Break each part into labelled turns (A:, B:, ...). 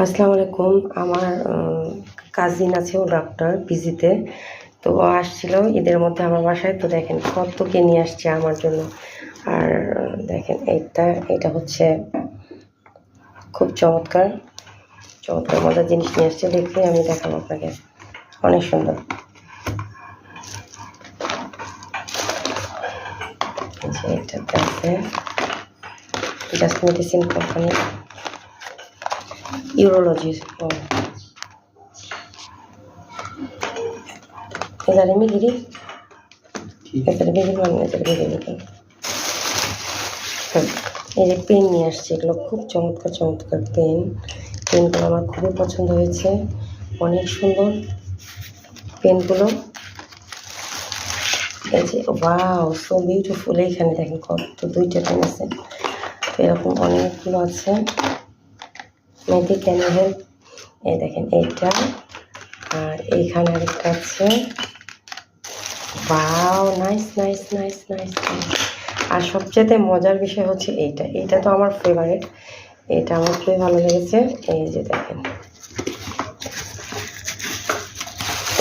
A: আসসালামু আলাইকুম। আমার কাজিন আছে, ও ডক্টর পিজিতে। তো ও আসছিল ঈদের মধ্যে আমার বাসায়। তো দেখেন কত কি নিয়ে আসছে আমার জন্য। আর দেখেন এটা হচ্ছে খুব চমৎকার চমৎকার মজার জিনিস নিয়ে আসছে। দেখে আমি দেখাবো আপনাকে, অনেক সুন্দর। এটাতে আছে জাস্ট মেডিসিন কোম্পানি, ইউরোলজি। এখানে মিগিরি এখানে মিগিরি মানে এই যে পেন নিয়ে আসছে, এগুলো খুব চমৎকার চমৎকার পেনগুলো আমার খুবই পছন্দ হয়েছে, অনেক সুন্দর পেনগুলো। এই যে ওয়াও, সো বিউটিফুল। এইখানে দেখেন কত, দুইটা পেন আছে, তো এরকম অনেকগুলো আছে। Maybe can you help? এই দেখেন এইটা, আর এইখানে আরেকটা আছে। Wow, nice nice nice nice nice. আর সবচেয়ে মজার বিষয় হচ্ছে এইটা তো আমার ফেভারিট, এটা আমার খুবই ভালো লেগেছে। এই যে দেখেন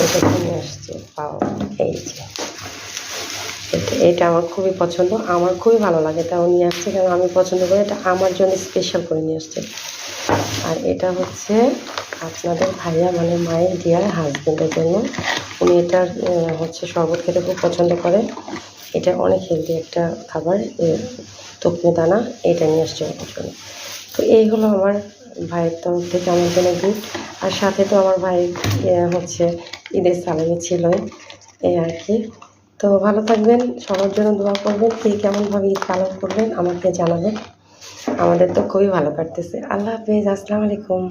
A: এটা কিনে আসছে, পাও। এই যে এটা আমার খুবই পছন্দ, আমার খুবই ভালো লাগে, তাও নিয়ে আসছে কারণ আমি পছন্দ করি। এটা আমার জন্য স্পেশাল করে নিয়ে আসছে। আর এটা হচ্ছে আপনাদের ভাইয়া মানে মায়ের ডিয়ার হাজবেন্ডের জন্য। উনি এটা হচ্ছে শরবত খেতে খুব পছন্দ করে। এটা অনেক হেলদি একটা খাবার, তকমি দানা। এটা নিয়ে আসছে ওর জন্য। তো এই হলো আমার ভাইয়ের তরফ থেকে আমার জন্য গিফট। আর সাথে তো আমার ভাই হচ্ছে ঈদের সালামি ছিলই, এই আর কি। তো ভালো থাকবেন, সবার জন্য দোয়া করবেন। কে কেমনভাবে ঈদ পালন করবেন আমাকে জানাবেন। আমাদের তো খুবই ভালো কাটতেছে। আল্লাহ হাফেজ, আসসালামু আলাইকুম।